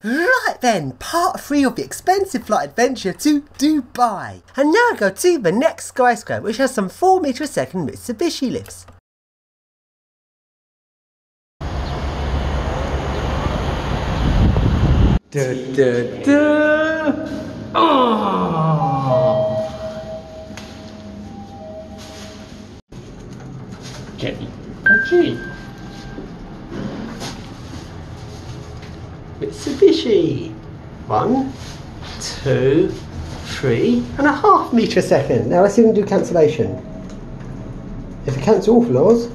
Right then, part 3 of the expensive flight adventure to Dubai. And now I go to the next skyscraper, which has some 4 metre a second Mitsubishi lifts. Oh. Jenny. Mitsubishi. 1, 2, 3.5 metre a second. Now let's see if we can do cancellation. If you cancel all floors,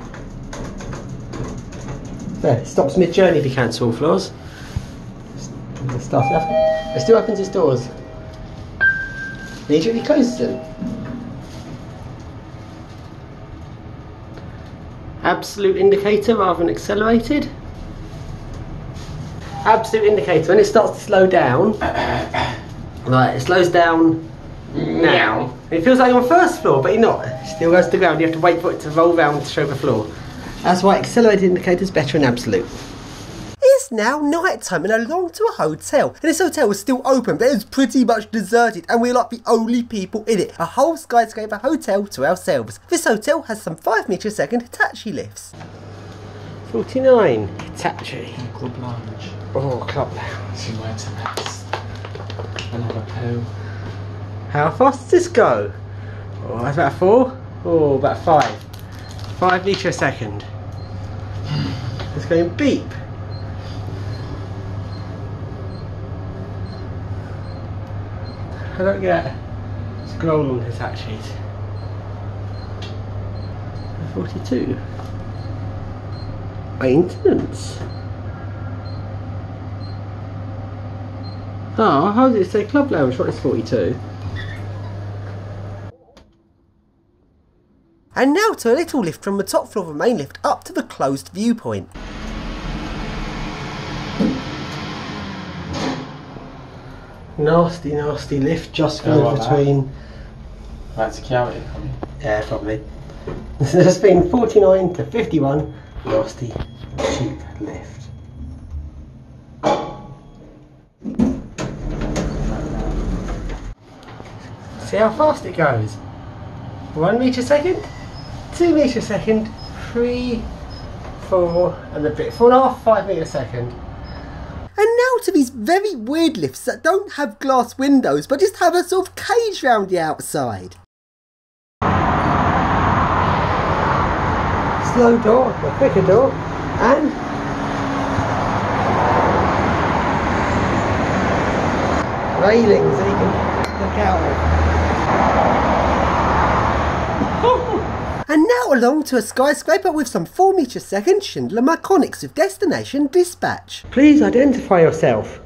there, it stops mid-journey if you cancel all floors. Let's start it up. It still opens its doors. Immediately closes them. Absolute indicator rather than accelerated. Absolute indicator, when it starts to slow down, right, it slows down now. It feels like you're on first floor, but you're not. It still goes to the ground, you have to wait for it to roll round to show the floor. That's why accelerated indicator is better than absolute. It's now night time and I belong to a hotel. And this hotel was still open, but it was pretty much deserted and we're like the only people in it. A whole skyscraper hotel to ourselves. This hotel has some 5 metre a second Hitachi lifts. 49 Hitachi. Club lounge. Oh, club lounge. Somewhere to rest. Another poo. How fast does this go? Oh, that's about 4. Oh, about 5. 5 metre a second. It's going beep. I don't get scroll on Hitachis. 42. Maintenance. Oh, how did it say club lounge? What is 42? And now to a little lift from the top floor of the main lift up to the closed viewpoint. Nasty, nasty lift just going between. That's security coming. Yeah, probably. There's been 49 to 51. Nasty, cheap lift. See how fast it goes. 1 metre a second, 2 metre a second, 3, 4, and a bit. 4.5, 5 metre a second. And now to these very weird lifts that don't have glass windows but just have a sort of cage round the outside. Slow door, a quicker door, and railings that you can look out of. And now along to a skyscraper with some 4 metre a second Schindler Mechanics with destination dispatch. Please identify yourself.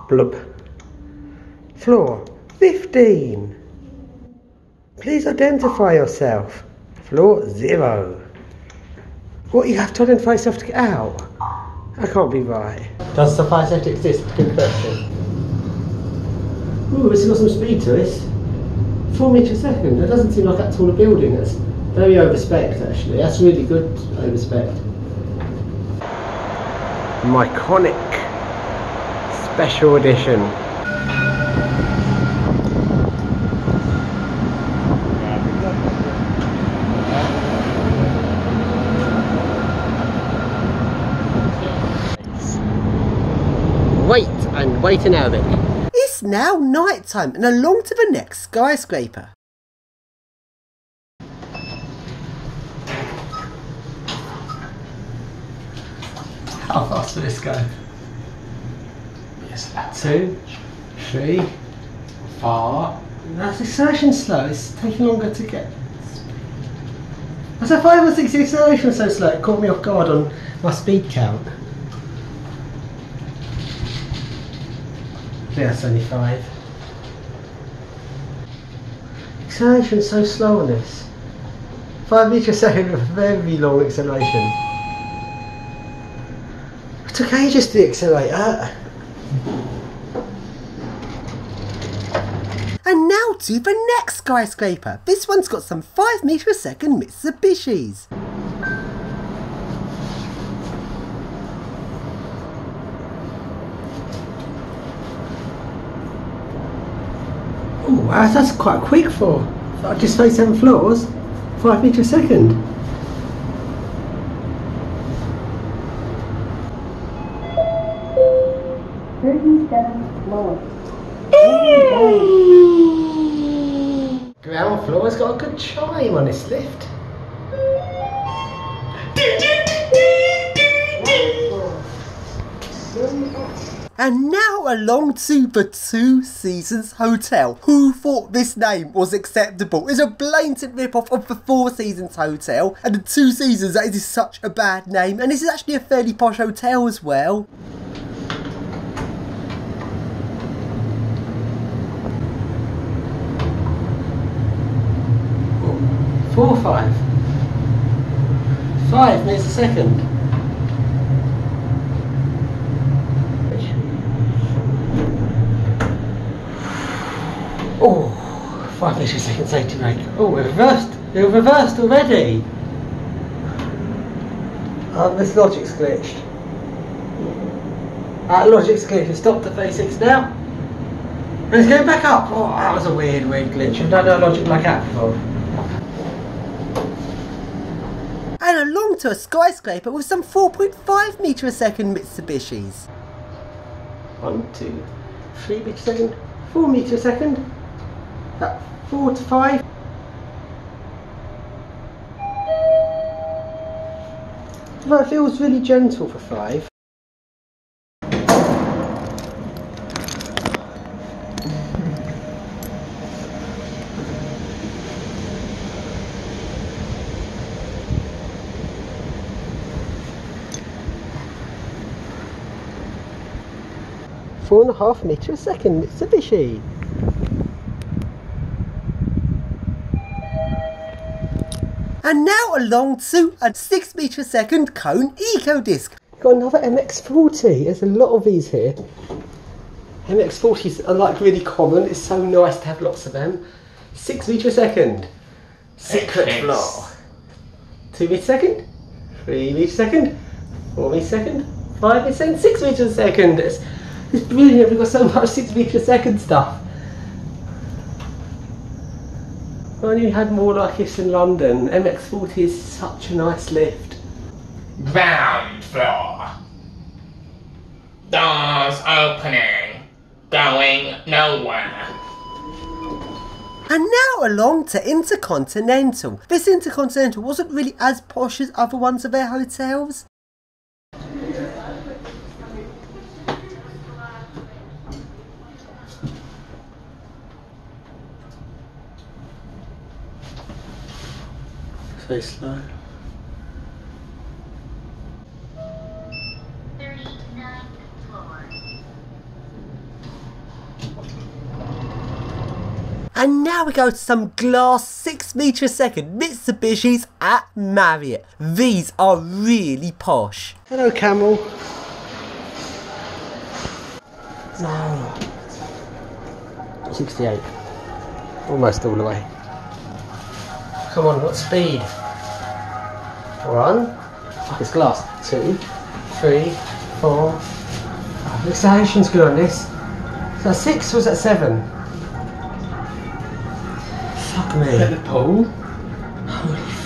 Blub. Floor 15. Please identify yourself. Floor 0. What, you have to identify yourself to get out? That can't be right. Does the fire safety exist? Good question. Ooh, this has got some speed to this. 4 metre a second. That doesn't seem like that tall a building. That's very overspec actually. That's really good overspec. Myconic Special Edition. Wait and wait an hour. It's now night time and along to the next skyscraper. How fast will this go? Yes, 2, 3, 4. That's acceleration slow, it's taking longer to get. I said 5 or 6, the acceleration was so slow, it caught me off guard on my speed count. I think that's only 5. Acceleration's so slow on this. 5 metres a second with very long acceleration. It took ages to accelerate that. And now to the next skyscraper. This one's got some 5 metre a second Mitsubishis. Wow, that's quite quick for just 37 floors, 5 metres a second. Ground floor's got a good chime on this lift. And now along to the Two Seasons Hotel. Who thought this name was acceptable? It's a blatant rip-off of the Four Seasons Hotel, and the Two Seasons, that is such a bad name, and this is actually a fairly posh hotel as well. Four or 5? 5 minutes a second. Oh, 5 minutes a second safety brake. Oh, we're reversed. We're reversed already. This logic's glitched. Logic's glitched. It's stopped at 36 now. And it's going back up. Oh, that was a weird glitch. I've done a logic like that before. And along to a skyscraper with some 4.5 metre a second Mitsubishis. 1, 2, 3 metre a second, 4 metre a second, 4 to 5. Well, it feels really gentle for 5. .5 metre a second Mitsubishi. And now along to a 6 metre a second cone Eco Disc. Got another MX-40. There's a lot of these here. MX-40s are like really common. It's so nice to have lots of them. 6 metre a second. Secret floor. 2 metre a second. 3 metre a second. 4 metre a second. 5 metre a second. 6 metre a second. It's brilliant, we've got so much 6 metre a second stuff. I only had more like this in London. MX-40 is such a nice lift. Ground floor. Doors opening. Going nowhere. And now along to Intercontinental. This Intercontinental wasn't really as posh as other ones of their hotels. Very slow. 39th floor. And now we go to some glass 6 metre a second Mitsubishis at Marriott. These are really posh. Hello, Camel. No. 68. Almost all the way. Come on, what speed? 1. Fuck, it's glass. 2, 3, 4. Oh, the acceleration's good on this. Is that 6 or is that 7? Fuck me. At the pool? Holy fuck.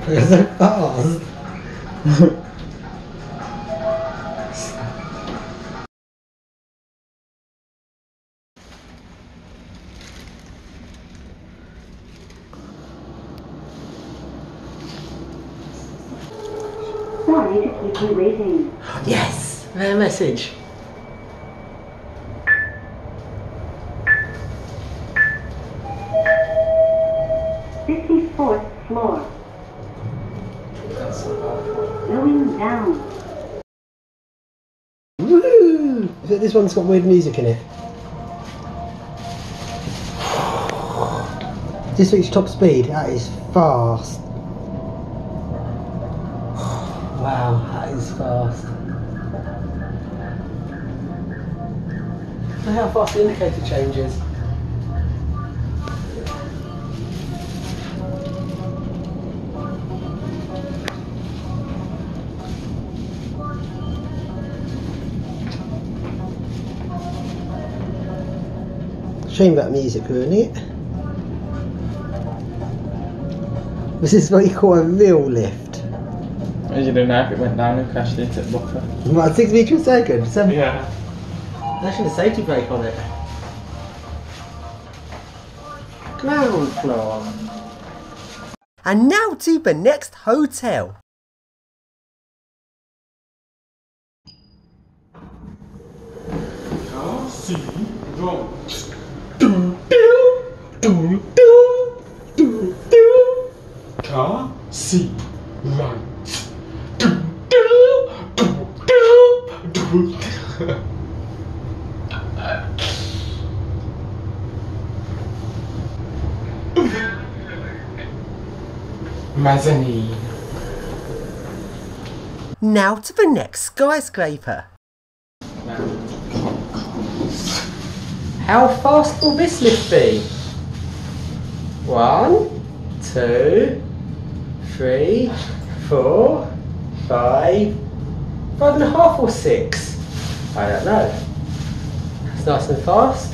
They're so fast. Sorry to keep you waiting. Yes! Their message. Fourth floor. Going down. Woo! This one's got weird music in it. This reached top speed. That is fast. Wow, that is fast. Look how fast the indicator changes. Shame about music ruining it. This is what you call a real lift. As you don't know if it went down and crashed into the buffer. About 6 meters a second. Yeah. Actually, a safety brake on it. Ground floor. And now to the next hotel. Car C launch. Car C launch. Mezzanine. Now to the next skyscraper. How fast will this lift be? 1, 2, 3, 4, 5, 5.5 or 6? I don't know. It's nice and fast.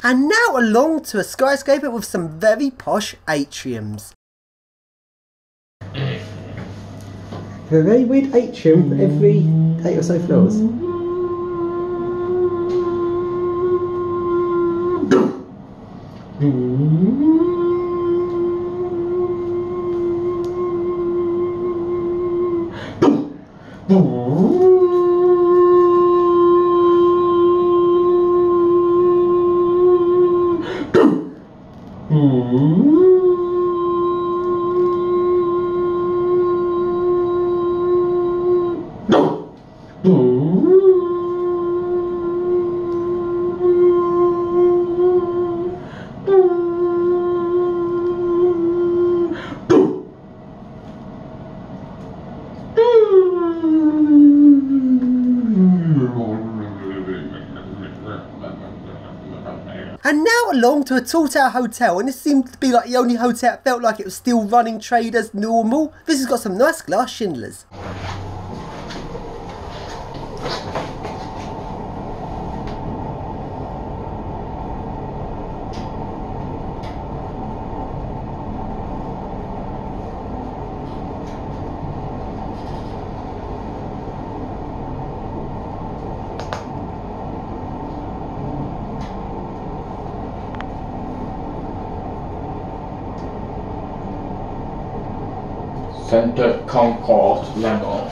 And now along to a skyscraper with some very posh atriums. A very weird atrium for every 8 or so floors. And now along to a tall tower hotel, and this seemed to be like the only hotel that felt like it was still running trade as normal. This has got some nice glass chandeliers. Center Concourse level.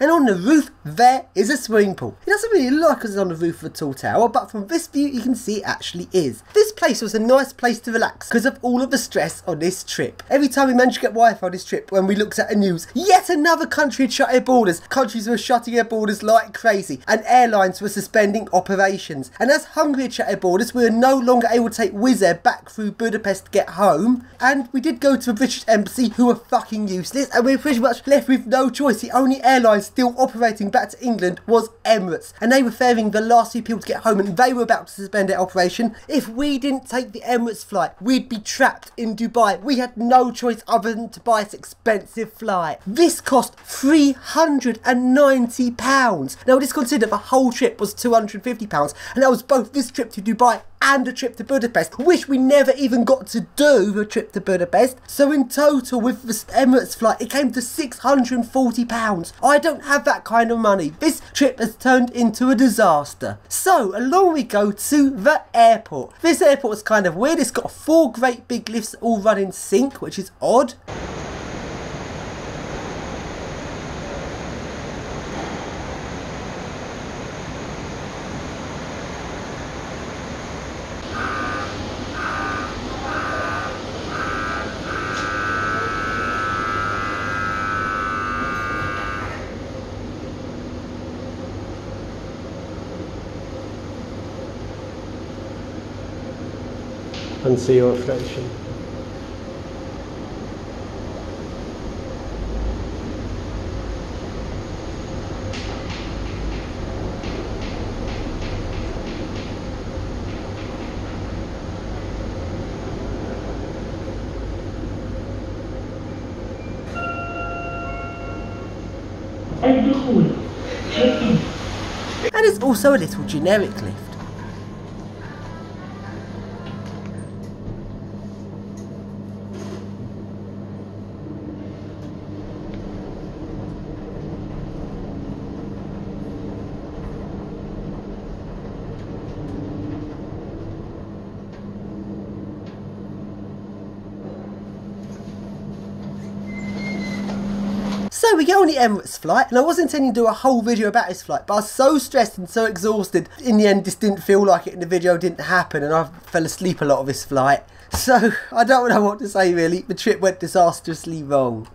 And on the roof there is a swimming pool. It doesn't really look like it's on the roof of a tall tower, but from this view you can see it actually is. This place was a nice place to relax because of all of the stress on this trip. Every time we managed to get Wi-Fi on this trip, when we looked at the news, yet another country had shut their borders. Countries were shutting their borders like crazy, and airlines were suspending operations. And as Hungary had shut their borders, we were no longer able to take Wizz Air back through Budapest to get home. And we did go to the British Embassy, who were fucking useless, and we were pretty much left with no choice. The only airlines still operating back to England was Emirates, and they were ferrying the last few people to get home, and they were about to suspend their operation. If we didn't take the Emirates flight, we'd be trapped in Dubai. We had no choice other than to buy this expensive flight. This cost £390. Now let's consider the whole trip was £250, and that was both this trip to Dubai and a trip to Budapest, which we never even got to do the trip to Budapest. So in total with the Emirates flight it came to £640. I don't have that kind of money. This trip has turned into a disaster. So along we go to the airport. This airport is kind of weird. It's got 4 great big lifts that all run in sync, which is odd. and see your reflection. الدخول. Check-in. And it's also a little generic lift. So we get on the Emirates flight, and I wasn't intending to do a whole video about this flight, but I was so stressed and so exhausted. In the end, this didn't feel like it, and the video didn't happen, and I fell asleep a lot of this flight. So I don't know what to say really. The trip went disastrously wrong.